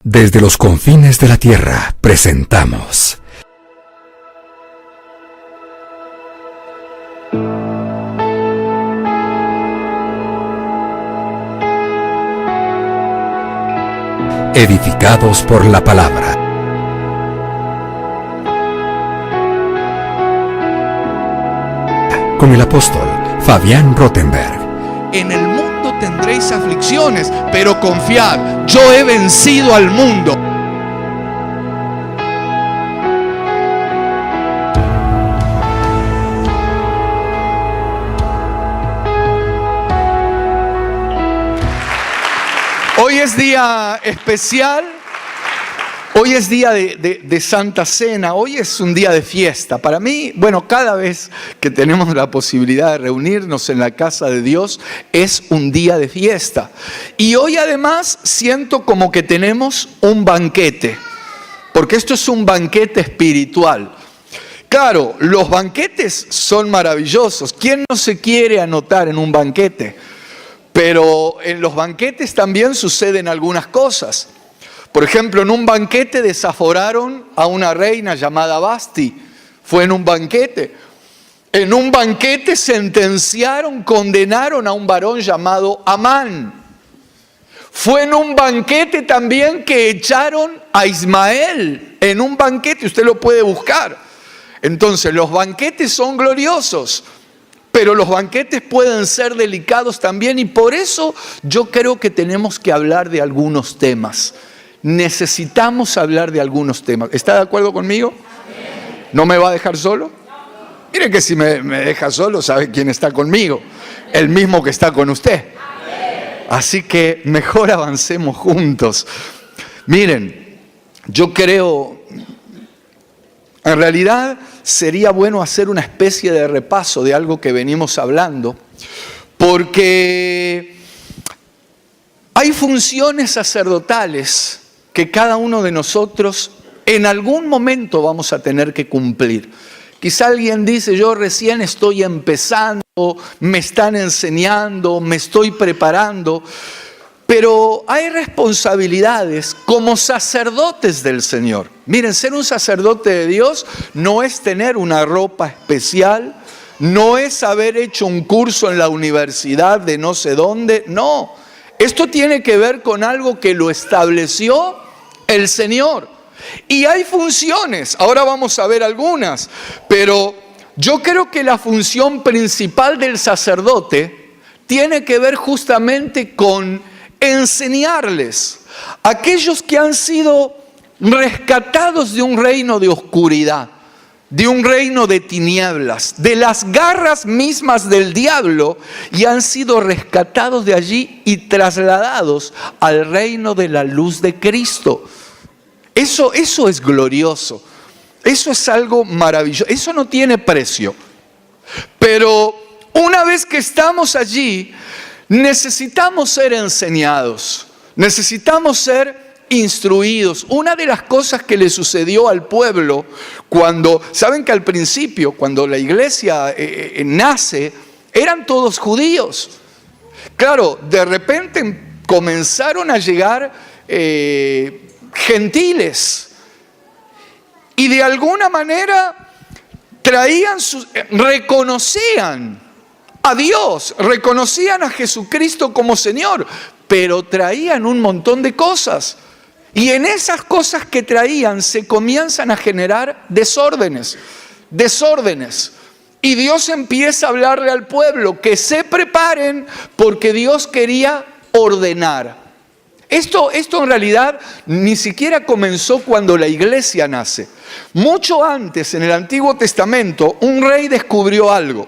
Desde los confines de la tierra presentamos Edificados por la Palabra. Con el apóstol Fabián Rottenberg. En el mundo tendréis aflicciones, pero confiad, yo he vencido al mundo. Hoy es día especial, hoy es día de Santa Cena, hoy es un día de fiesta. Para mí, bueno, cada vez que tenemos la posibilidad de reunirnos en la casa de Dios, es un día de fiesta. Y hoy además siento como que tenemos un banquete, porque esto es un banquete espiritual. Claro, los banquetes son maravillosos. ¿Quién no se quiere anotar en un banquete? Pero en los banquetes también suceden algunas cosas. Por ejemplo, en un banquete desaforaron a una reina llamada Basti. Fue en un banquete. En un banquete sentenciaron, condenaron a un varón llamado Amán. Fue en un banquete también que echaron a Ismael. En un banquete, usted lo puede buscar. Entonces, los banquetes son gloriosos. Pero los banquetes pueden ser delicados también y por eso yo creo que tenemos que hablar de algunos temas. Necesitamos hablar de algunos temas. ¿Está de acuerdo conmigo? ¿No me va a dejar solo? Mire que si me deja solo, sabe quién está conmigo. El mismo que está con usted. Así que mejor avancemos juntos. Miren, yo creo... En realidad sería bueno hacer una especie de repaso de algo que venimos hablando, porque hay funciones sacerdotales que cada uno de nosotros en algún momento vamos a tener que cumplir. Quizá alguien dice, yo recién estoy empezando, me están enseñando, me estoy preparando, pero hay responsabilidades como sacerdotes del Señor. Miren, ser un sacerdote de Dios no es tener una ropa especial, no es haber hecho un curso en la universidad de no sé dónde, no. Esto tiene que ver con algo que lo estableció el Señor. Y hay funciones, ahora vamos a ver algunas, pero yo creo que la función principal del sacerdote tiene que ver justamente con enseñarles a aquellos que han sido rescatados de un reino de oscuridad, de un reino de tinieblas, de las garras mismas del diablo, y han sido rescatados de allí y trasladados al reino de la luz de Cristo. Eso es glorioso, eso es algo maravilloso, eso no tiene precio. Pero una vez que estamos allí, necesitamos ser enseñados, necesitamos ser instruidos. Una de las cosas que le sucedió al pueblo cuando, saben que al principio, cuando la iglesia nace, eran todos judíos. Claro, de repente comenzaron a llegar gentiles y de alguna manera reconocían a Dios, reconocían a Jesucristo como Señor, pero traían un montón de cosas. Y en esas cosas que traían se comienzan a generar desórdenes. Y Dios empieza a hablarle al pueblo que se preparen porque Dios quería ordenar. Esto en realidad ni siquiera comenzó cuando la iglesia nace. Mucho antes, en el Antiguo Testamento, un rey descubrió algo.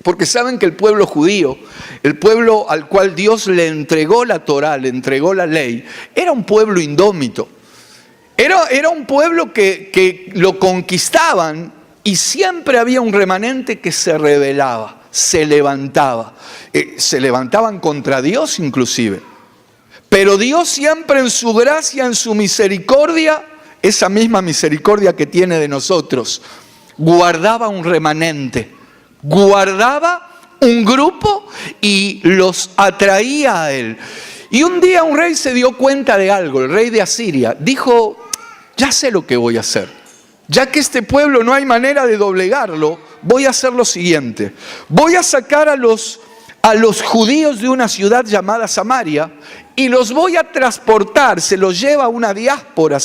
Porque saben que el pueblo judío, el pueblo al cual Dios le entregó la Torá, le entregó la ley, era un pueblo indómito. Era un pueblo que lo conquistaban y siempre había un remanente que se rebelaba, se levantaba. Se levantaban contra Dios inclusive. Pero Dios siempre en su gracia, en su misericordia, esa misma misericordia que tiene de nosotros, guardaba un remanente. Guardaba un grupo y los atraía a Él. Y un día un rey se dio cuenta de algo, el rey de Asiria. Dijo, ya sé lo que voy a hacer. Ya que este pueblo no hay manera de doblegarlo, voy a hacer lo siguiente. Voy a sacar a los judíos de una ciudad llamada Samaria y los voy a transportar, se los lleva a una diáspora,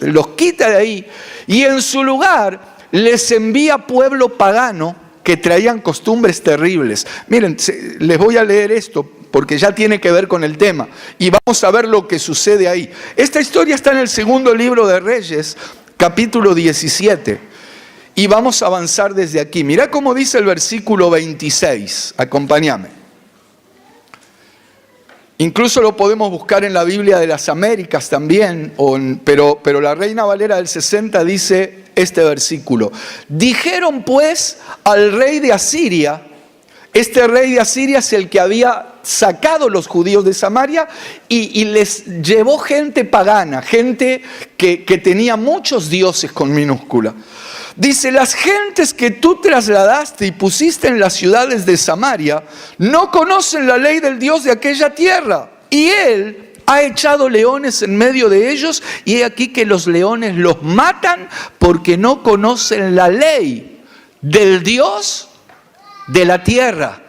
los quita de ahí y en su lugar les envía pueblo pagano que traían costumbres terribles. Miren, les voy a leer esto porque ya tiene que ver con el tema y vamos a ver lo que sucede ahí. Esta historia está en el segundo libro de Reyes, capítulo 17, y vamos a avanzar desde aquí. Mirá cómo dice el versículo 26, acompáñame. Incluso lo podemos buscar en la Biblia de las Américas también, pero la Reina Valera del 60 dice este versículo. Dijeron pues al rey de Asiria, este rey de Asiria es el que había sacado los judíos de Samaria y les llevó gente pagana, gente que tenía muchos dioses con minúscula. Dice, las gentes que tú trasladaste y pusiste en las ciudades de Samaria no conocen la ley del Dios de aquella tierra. Y él ha echado leones en medio de ellos y he aquí que los leones los matan porque no conocen la ley del Dios de la tierra.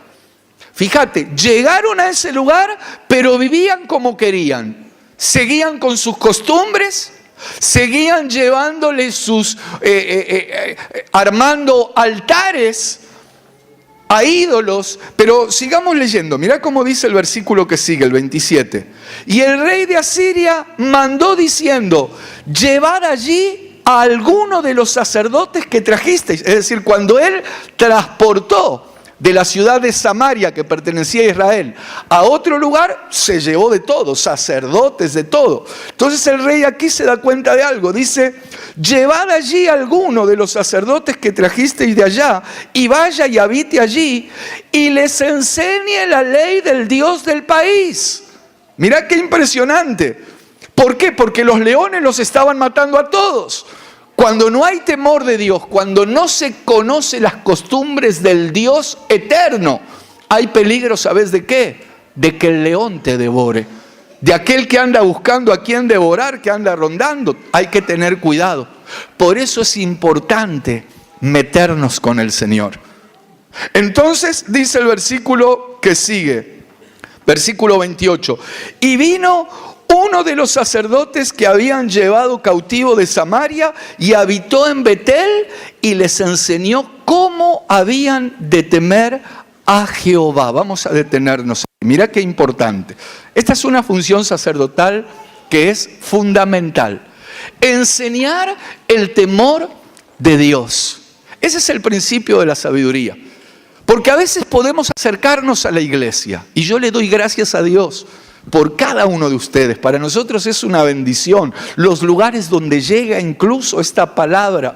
Fíjate, llegaron a ese lugar, pero vivían como querían. Seguían con sus costumbres, seguían llevándole armando altares a ídolos. Pero sigamos leyendo, mirá cómo dice el versículo que sigue, el 27. Y el rey de Asiria mandó diciendo, llevad allí a alguno de los sacerdotes que trajisteis. Es decir, cuando él transportó de la ciudad de Samaria, que pertenecía a Israel, a otro lugar, se llevó de todo, sacerdotes, de todo. Entonces el rey aquí se da cuenta de algo, dice, llevad allí a alguno de los sacerdotes que trajisteis de allá, y vaya y habite allí, y les enseñe la ley del Dios del país. Mirá qué impresionante. ¿Por qué? Porque los leones los estaban matando a todos. Cuando no hay temor de Dios, cuando no se conoce las costumbres del Dios eterno, hay peligro, ¿sabes de qué? De que el león te devore. De aquel que anda buscando a quien devorar, que anda rondando. Hay que tener cuidado. Por eso es importante meternos con el Señor. Entonces dice el versículo que sigue, versículo 28. Y vino uno de los sacerdotes que habían llevado cautivo de Samaria y habitó en Betel y les enseñó cómo habían de temer a Jehová. Vamos a detenernos. Mira qué importante. Esta es una función sacerdotal que es fundamental. Enseñar el temor de Dios. Ese es el principio de la sabiduría. Porque a veces podemos acercarnos a la iglesia y yo le doy gracias a Dios por cada uno de ustedes. Para nosotros es una bendición los lugares donde llega incluso esta palabra,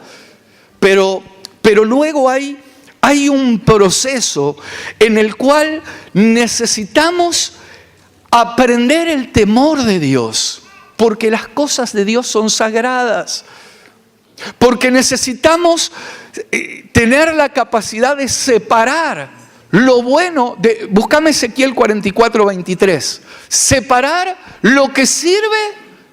pero luego hay un proceso en el cual necesitamos aprender el temor de Dios, porque las cosas de Dios son sagradas, porque necesitamos tener la capacidad de separar lo bueno, buscame Ezequiel 44, 23. Separar lo que sirve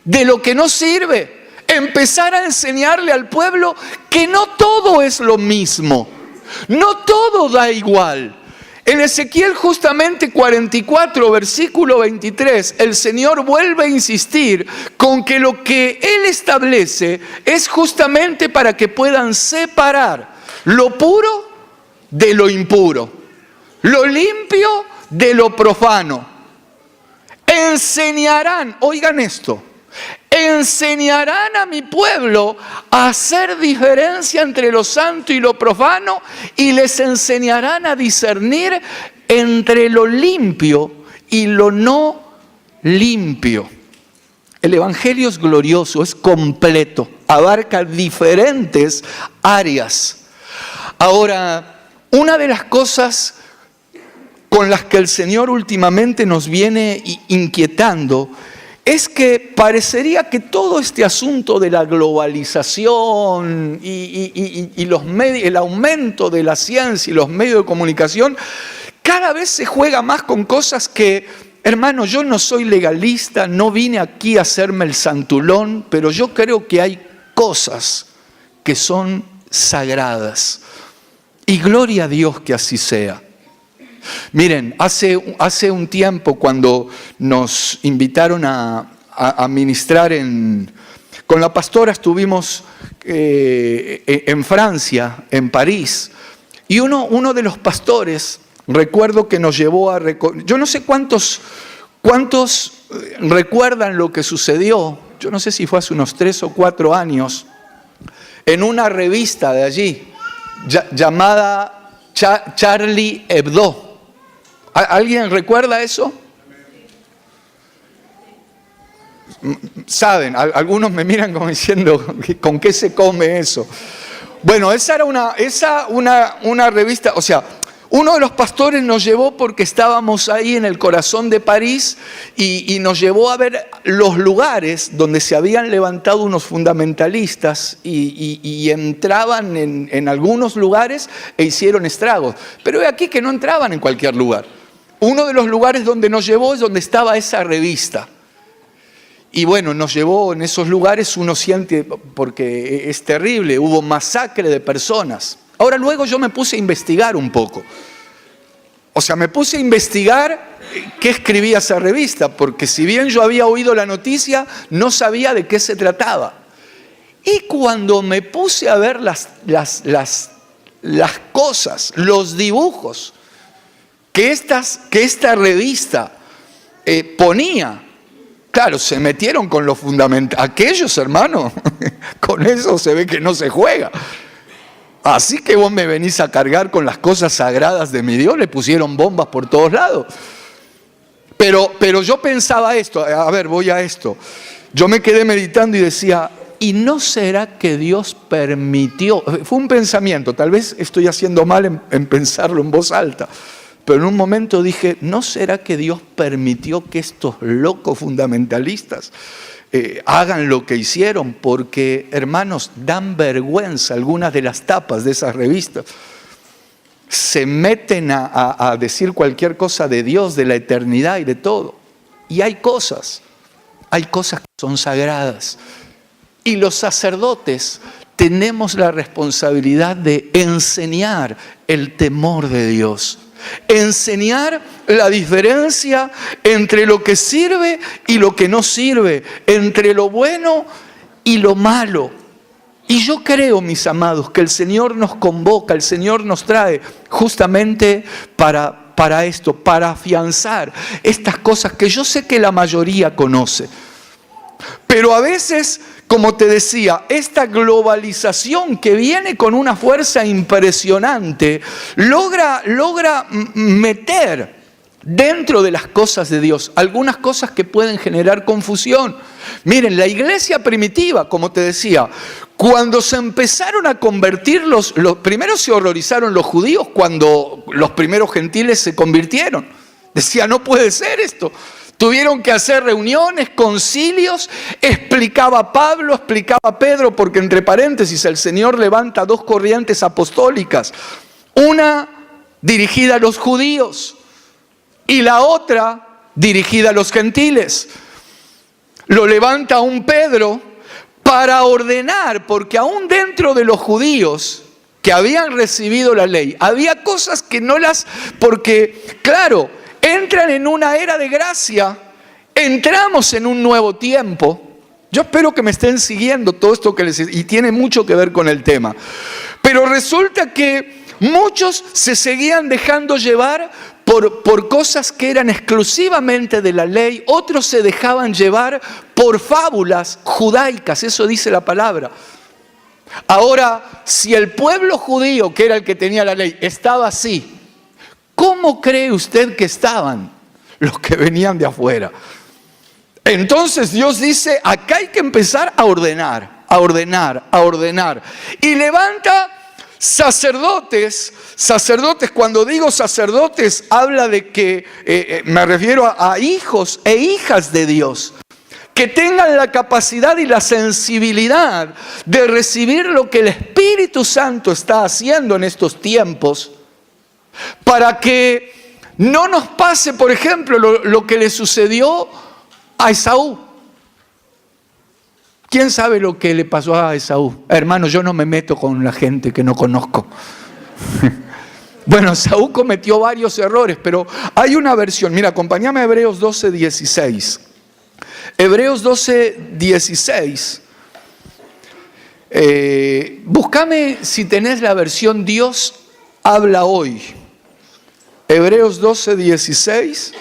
de lo que no sirve. Empezar a enseñarle al pueblo que no todo es lo mismo. No todo da igual. En Ezequiel justamente 44, versículo 23, el Señor vuelve a insistir con que lo que Él establece es justamente para que puedan separar lo puro de lo impuro. Lo limpio de lo profano. Enseñarán, oigan esto, enseñarán a mi pueblo a hacer diferencia entre lo santo y lo profano y les enseñarán a discernir entre lo limpio y lo no limpio. El Evangelio es glorioso, es completo, abarca diferentes áreas. Ahora, una de las cosas con las que el Señor últimamente nos viene inquietando es que parecería que todo este asunto de la globalización y los medios, el aumento de la ciencia y los medios de comunicación, Cada vez se juega más con cosas que, hermano, yo no soy legalista, no vine aquí a hacerme el santulón, pero yo creo que hay cosas que son sagradas. Y gloria a Dios que así sea. Miren, hace un tiempo cuando nos invitaron a ministrar con la pastora estuvimos en Francia, en París, y uno de los pastores, recuerdo que nos llevó yo no sé cuántos recuerdan lo que sucedió, yo no sé si fue hace unos 3 o 4 años, en una revista de allí, llamada Charlie Hebdo. ¿Alguien recuerda eso? Saben, algunos me miran como diciendo, ¿con qué se come eso? Bueno, esa era una revista, o sea, uno de los pastores nos llevó porque estábamos ahí en el corazón de París y nos llevó a ver los lugares donde se habían levantado unos fundamentalistas y entraban en algunos lugares e hicieron estragos. Pero ve aquí que no entraban en cualquier lugar. Uno de los lugares donde nos llevó es donde estaba esa revista. Y bueno, nos llevó en esos lugares, uno siente, porque es terrible, hubo masacre de personas. Ahora luego yo me puse a investigar un poco. O sea, me puse a investigar qué escribía esa revista, porque si bien yo había oído la noticia, no sabía de qué se trataba. Y cuando me puse a ver las cosas, los dibujos que esta revista ponía, claro, se metieron con lo fundamental. Aquellos, hermano, con eso se ve que no se juega. Así que vos me venís a cargar con las cosas sagradas de mi Dios, le pusieron bombas por todos lados. Pero yo pensaba esto, a ver, voy a esto. Yo me quedé meditando y decía, ¿y no será que Dios permitió? Fue un pensamiento, tal vez estoy haciendo mal en pensarlo en voz alta. Pero en un momento dije, ¿no será que Dios permitió que estos locos fundamentalistas hagan lo que hicieron? Porque, hermanos, dan vergüenza algunas de las tapas de esas revistas. Se meten a decir cualquier cosa de Dios, de la eternidad y de todo. Y hay cosas que son sagradas. Y los sacerdotes tenemos la responsabilidad de enseñar el temor de Dios. Enseñar la diferencia entre lo que sirve y lo que no sirve, entre lo bueno y lo malo. Y yo creo, mis amados, que el Señor nos convoca, el Señor nos trae justamente para esto, para afianzar estas cosas que yo sé que la mayoría conoce. Pero a veces, como te decía, esta globalización que viene con una fuerza impresionante, logra meter dentro de las cosas de Dios algunas cosas que pueden generar confusión. Miren, la iglesia primitiva, como te decía, cuando se empezaron a convertir los primero se horrorizaron los judíos cuando los primeros gentiles se convirtieron. Decía, no puede ser esto. Tuvieron que hacer reuniones, concilios, explicaba Pablo, explicaba Pedro, porque entre paréntesis el Señor levanta 2 corrientes apostólicas. Una dirigida a los judíos y la otra dirigida a los gentiles. Lo levanta un Pedro para ordenar, porque aún dentro de los judíos que habían recibido la ley, había cosas que no porque claro, entran en una era de gracia, entramos en un nuevo tiempo. Yo espero que me estén siguiendo todo esto y tiene mucho que ver con el tema. Pero resulta que muchos se seguían dejando llevar por cosas que eran exclusivamente de la ley, otros se dejaban llevar por fábulas judaicas, eso dice la palabra. Ahora, si el pueblo judío, que era el que tenía la ley, estaba así, ¿cómo cree usted que estaban los que venían de afuera? Entonces Dios dice, acá hay que empezar a ordenar. Y levanta sacerdotes. Cuando digo sacerdotes, habla de que, me refiero a hijos e hijas de Dios, que tengan la capacidad y la sensibilidad de recibir lo que el Espíritu Santo está haciendo en estos tiempos, para que no nos pase, por ejemplo, lo que le sucedió a Esaú. ¿Quién sabe lo que le pasó a Esaú? Hermano, yo no me meto con la gente que no conozco. Bueno, Esaú cometió varios errores, pero hay una versión. Mira, acompáñame a Hebreos 12:16. Hebreos 12:16. Búscame si tenés la versión Dios habla hoy. Hebreos 12:16,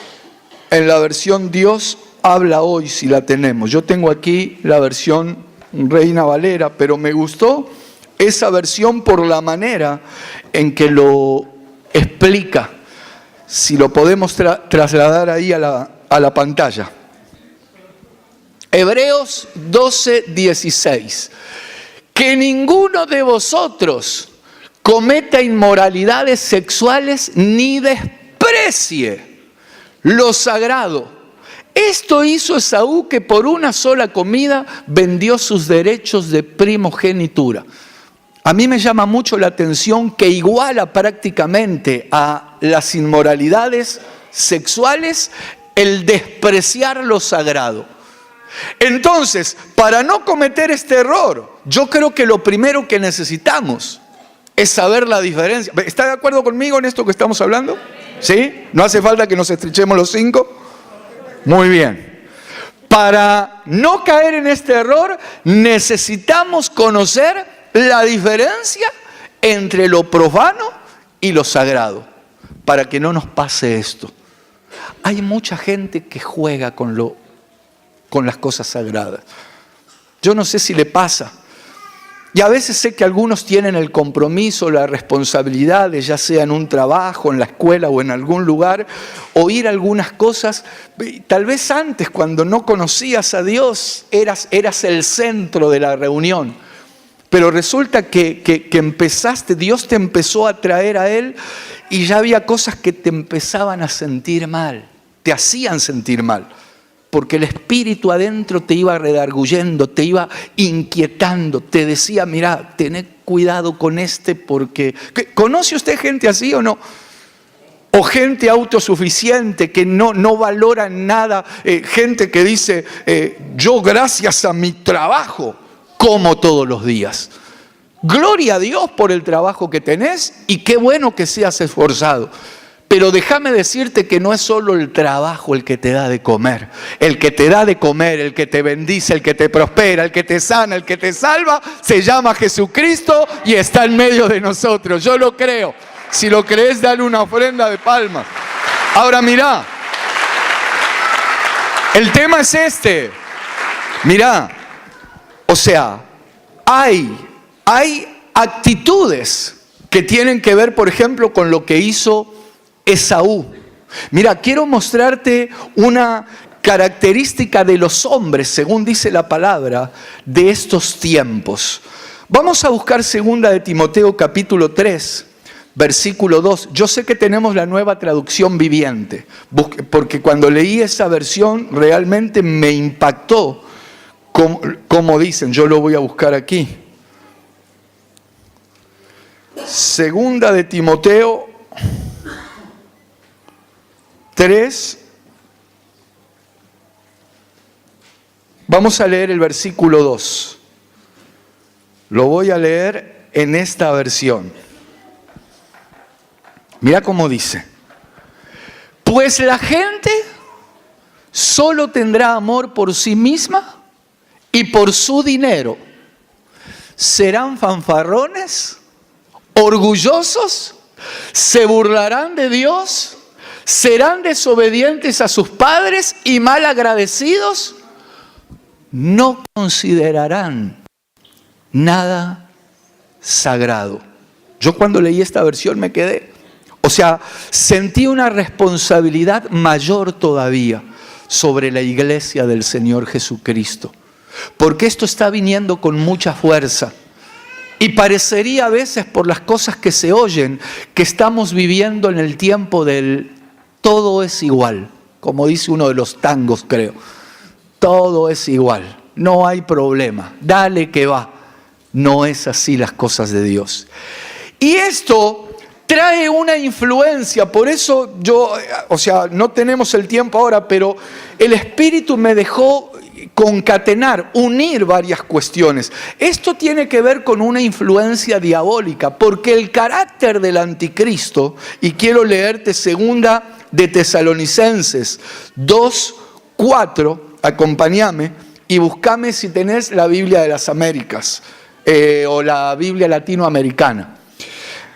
en la versión Dios habla hoy, si la tenemos. Yo tengo aquí la versión Reina Valera, pero me gustó esa versión por la manera en que lo explica. Si lo podemos trasladar ahí a la pantalla. Hebreos 12:16. Que ninguno de vosotros cometa inmoralidades sexuales ni desprecie lo sagrado. Esto hizo Esaú, que por una sola comida vendió sus derechos de primogenitura. A mí me llama mucho la atención que iguala prácticamente a las inmoralidades sexuales el despreciar lo sagrado. Entonces, para no cometer este error, yo creo que lo primero que necesitamos es saber la diferencia. ¿Está de acuerdo conmigo en esto que estamos hablando? ¿Sí? ¿No hace falta que nos estrechemos los 5? Muy bien. Para no caer en este error, necesitamos conocer la diferencia entre lo profano y lo sagrado, para que no nos pase esto. Hay mucha gente que juega con las cosas sagradas. Yo no sé si le pasa. Y a veces sé que algunos tienen el compromiso, la responsabilidad de, ya sea en un trabajo, en la escuela o en algún lugar, oír algunas cosas. Tal vez antes, cuando no conocías a Dios, eras el centro de la reunión. Pero resulta que empezaste, Dios te empezó a traer a Él y ya había cosas que te empezaban a sentir mal, te hacían sentir mal. Porque el espíritu adentro te iba redarguyendo, te iba inquietando, te decía, mira, tened cuidado con porque... ¿Conoce usted gente así o no? O gente autosuficiente que no valora nada, gente que dice, yo gracias a mi trabajo como todos los días. Gloria a Dios por el trabajo que tenés y qué bueno que seas esforzado. Pero déjame decirte que no es solo el trabajo el que te da de comer. El que te da de comer, el que te bendice, el que te prospera, el que te sana, el que te salva, se llama Jesucristo y está en medio de nosotros. Yo lo creo. Si lo crees, dale una ofrenda de palmas. Ahora mirá, el tema es este. Mirá, o sea, hay actitudes que tienen que ver, por ejemplo, con lo que hizo Esaú. Mira, quiero mostrarte una característica de los hombres, según dice la palabra, de estos tiempos. Vamos a buscar 2 de Timoteo capítulo 3, versículo 2. Yo sé que tenemos la Nueva Traducción Viviente, porque cuando leí esa versión realmente me impactó como dicen. Yo lo voy a buscar aquí. 2 de Timoteo 3, vamos a leer el versículo 2. Lo voy a leer en esta versión. Mira cómo dice. Pues la gente solo tendrá amor por sí misma y por su dinero. Serán fanfarrones, orgullosos, se burlarán de Dios, serán desobedientes a sus padres y mal agradecidos, no considerarán nada sagrado. Yo cuando leí esta versión me quedé, sentí una responsabilidad mayor todavía sobre la iglesia del Señor Jesucristo, porque esto está viniendo con mucha fuerza. Y parecería a veces, por las cosas que se oyen, que estamos viviendo en el tiempo del todo es igual, como dice uno de los tangos, creo. Todo es igual, no hay problema, dale que va. No es así las cosas de Dios. Y esto trae una influencia. Por eso no tenemos el tiempo ahora, pero el Espíritu me dejó concatenar, unir varias cuestiones. Esto tiene que ver con una influencia diabólica, porque el carácter del anticristo, y quiero leerte segunda de Tesalonicenses 2:4, acompáñame y búscame si tenés la Biblia de las Américas o la Biblia latinoamericana.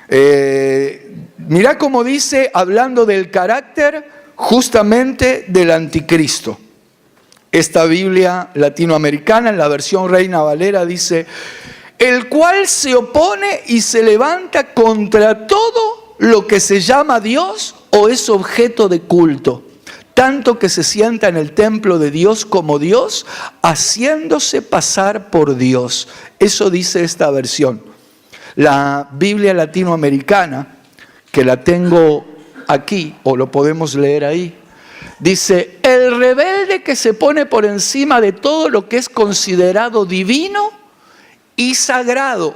Mirá cómo dice, hablando del carácter justamente del anticristo. Esta Biblia latinoamericana, en la versión Reina Valera, dice: el cual se opone y se levanta contra todo lo que se llama Dios o es objeto de culto, tanto que se sienta en el templo de Dios como Dios, haciéndose pasar por Dios. Eso dice esta versión. La Biblia latinoamericana, que la tengo aquí, o lo podemos leer ahí, dice: el rebelde que se pone por encima de todo lo que es considerado divino y sagrado,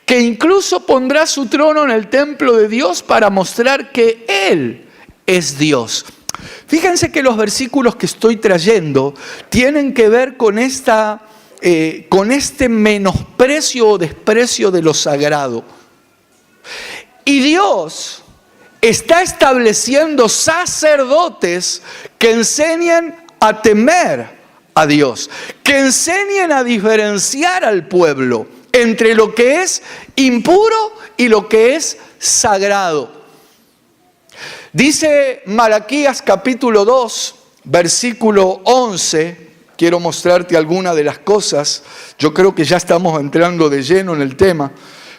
que incluso pondrá su trono en el templo de Dios para mostrar que Él es Dios. Fíjense que los versículos que estoy trayendo tienen que ver con este menosprecio o desprecio de lo sagrado. Y Dios está estableciendo sacerdotes que enseñen a temer a Dios, que enseñen a diferenciar al pueblo entre lo que es impuro y lo que es sagrado. Dice Malaquías capítulo 2, versículo 11, quiero mostrarte alguna de las cosas. Yo creo que ya estamos entrando de lleno en el tema,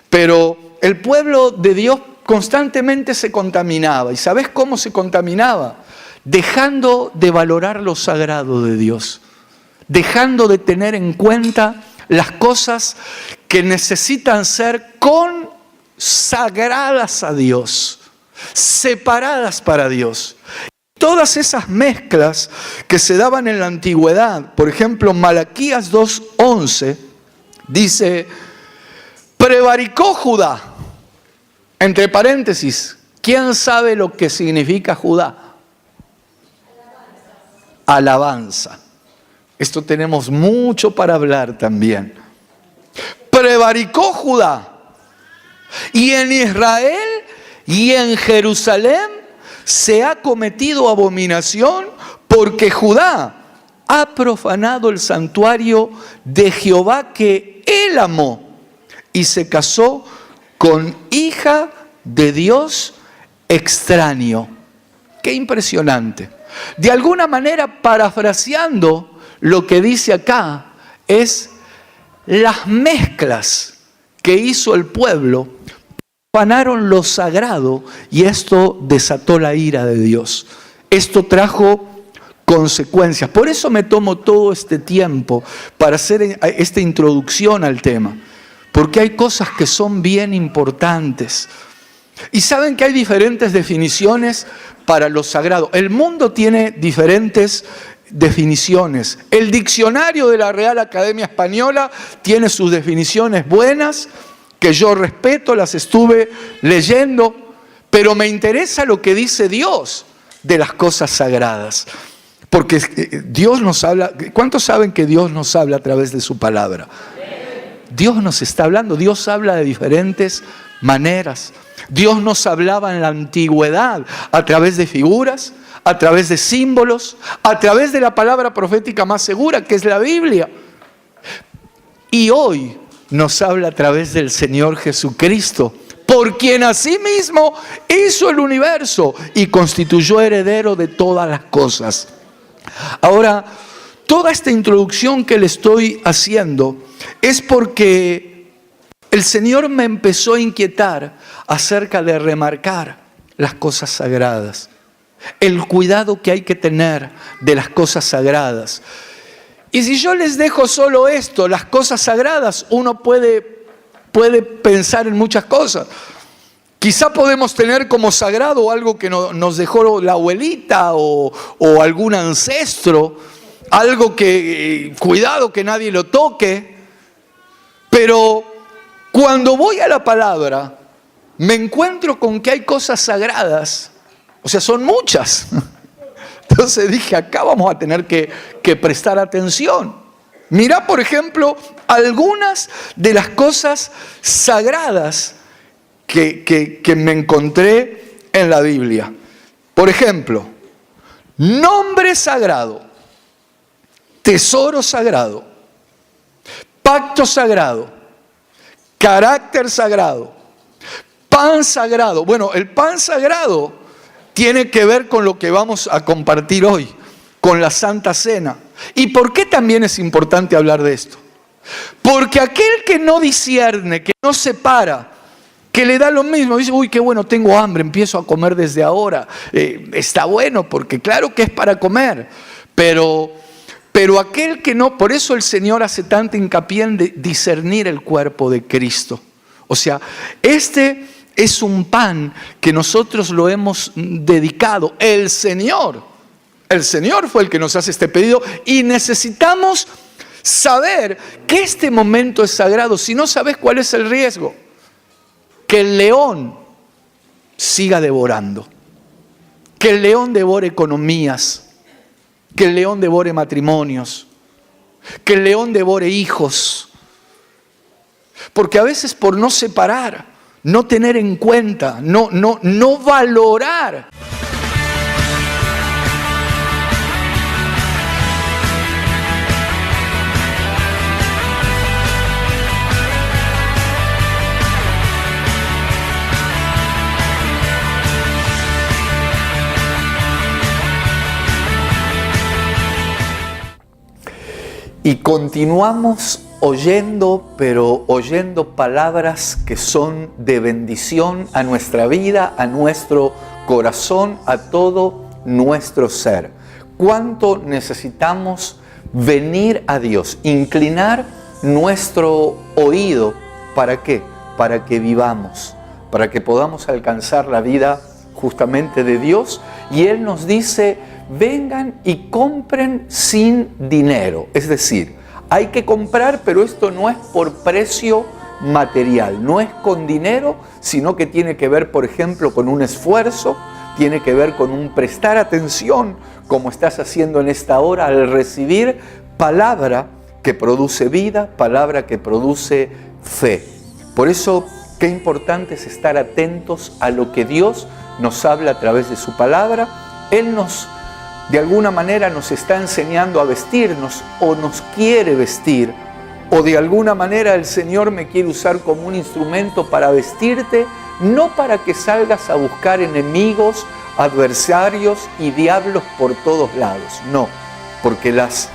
pero el pueblo de Dios constantemente se contaminaba. ¿Y sabes cómo se contaminaba? Dejando de valorar lo sagrado de Dios, dejando de tener en cuenta las cosas que necesitan ser consagradas a Dios, separadas para Dios. Todas esas mezclas que se daban en la antigüedad, por ejemplo, Malaquías 2:11 dice: prevaricó Judá. Entre paréntesis, ¿quién sabe lo que significa Judá? Alabanza. Esto tenemos mucho para hablar también. Prevaricó Judá. Y en Israel y en Jerusalén se ha cometido abominación, porque Judá ha profanado el santuario de Jehová que él amó y se casó con hija de Dios extraño. Qué impresionante. De alguna manera, parafraseando lo que dice acá, es las mezclas que hizo el pueblo, profanaron lo sagrado y esto desató la ira de Dios. Esto trajo consecuencias. Por eso me tomo todo este tiempo para hacer esta introducción al tema. Porque hay cosas que son bien importantes. Y saben que hay diferentes definiciones para lo sagrado. El mundo tiene diferentes definiciones. El diccionario de la Real Academia Española tiene sus definiciones buenas, que yo respeto, las estuve leyendo, pero me interesa lo que dice Dios de las cosas sagradas. Porque Dios nos habla. ¿Cuántos saben que Dios nos habla a través de su palabra? Dios nos está hablando, Dios habla de diferentes maneras. Dios nos hablaba en la antigüedad a través de figuras, a través de símbolos, a través de la palabra profética más segura, que es la Biblia. Y hoy nos habla a través del Señor Jesucristo, por quien asimismo hizo el universo y constituyó heredero de todas las cosas. Ahora, toda esta introducción que le estoy haciendo es porque el Señor me empezó a inquietar acerca de remarcar las cosas sagradas, el cuidado que hay que tener de las cosas sagradas. Y si yo les dejo solo esto, las cosas sagradas, uno puede pensar en muchas cosas. Quizá podemos tener como sagrado algo que nos dejó la abuelita o algún ancestro, algo que, cuidado que nadie lo toque. Pero cuando voy a la palabra, me encuentro con que hay cosas sagradas, o sea, son muchas. Entonces dije, acá vamos a tener que prestar atención. Mirá, por ejemplo, algunas de las cosas sagradas que me encontré en la Biblia. Por ejemplo, nombre sagrado, tesoro sagrado, pacto sagrado, carácter sagrado, pan sagrado. Bueno, el pan sagrado tiene que ver con lo que vamos a compartir hoy, con la Santa Cena. ¿Y por qué también es importante hablar de esto? Porque aquel que no discierne, que no separa, que le da lo mismo, dice, uy, qué bueno, tengo hambre, empiezo a comer desde ahora. Está bueno, porque claro que es para comer, pero aquel que no, por eso el Señor hace tanto hincapié en discernir el cuerpo de Cristo. O sea, este es un pan que nosotros lo hemos dedicado. El Señor fue el que nos hace este pedido y necesitamos saber que este momento es sagrado. Si no sabes cuál es el riesgo, que el león siga devorando, que el león devore economías, que el león devore matrimonios, que el león devore hijos. Porque a veces por no separar, no tener en cuenta, no valorar. Y continuamos oyendo, pero oyendo palabras que son de bendición a nuestra vida, a nuestro corazón, a todo nuestro ser. ¿Cuánto necesitamos venir a Dios, inclinar nuestro oído? ¿Para qué? Para que vivamos, para que podamos alcanzar la vida justamente de Dios. Y Él nos dice, vengan y compren sin dinero. Es decir, hay que comprar, pero esto no es por precio material, no es con dinero, sino que tiene que ver, por ejemplo, con un esfuerzo, tiene que ver con un prestar atención, como estás haciendo en esta hora al recibir palabra que produce vida, palabra que produce fe. Por eso, qué importante es estar atentos a lo que Dios nos habla a través de su palabra. Él de alguna manera nos está enseñando a vestirnos o nos quiere vestir, o de alguna manera el Señor me quiere usar como un instrumento para vestirte, no para que salgas a buscar enemigos, adversarios y diablos por todos lados, no, porque las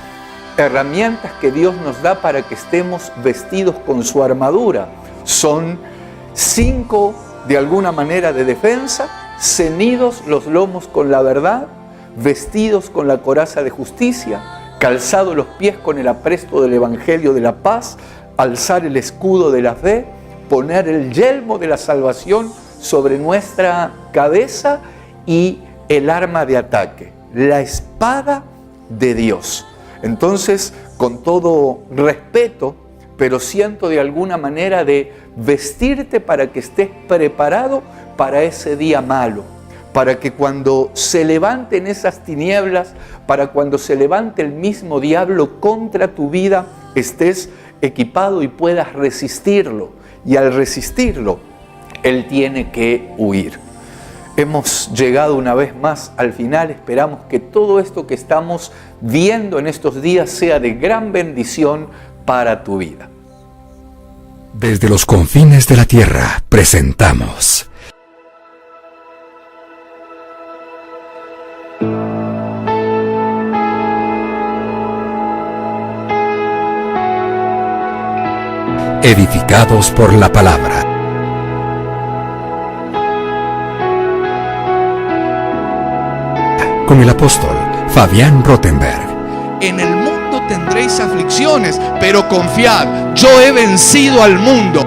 herramientas que Dios nos da para que estemos vestidos con su armadura son 5 de alguna manera de defensa, ceñidos los lomos con la verdad, vestidos con la coraza de justicia, calzados los pies con el apresto del Evangelio de la paz, alzar el escudo de la fe, poner el yelmo de la salvación sobre nuestra cabeza y el arma de ataque, la espada de Dios. Entonces, con todo respeto, pero siento de alguna manera de vestirte para que estés preparado para ese día malo, para que cuando se levanten esas tinieblas, para cuando se levante el mismo diablo contra tu vida, estés equipado y puedas resistirlo. Y al resistirlo, él tiene que huir. Hemos llegado una vez más al final. Esperamos que todo esto que estamos viendo en estos días sea de gran bendición para tu vida. Desde los confines de la tierra presentamos Edificados por la Palabra. Con el apóstol Fabián Rottenberg. En el mundo tendréis aflicciones, pero confiad, yo he vencido al mundo.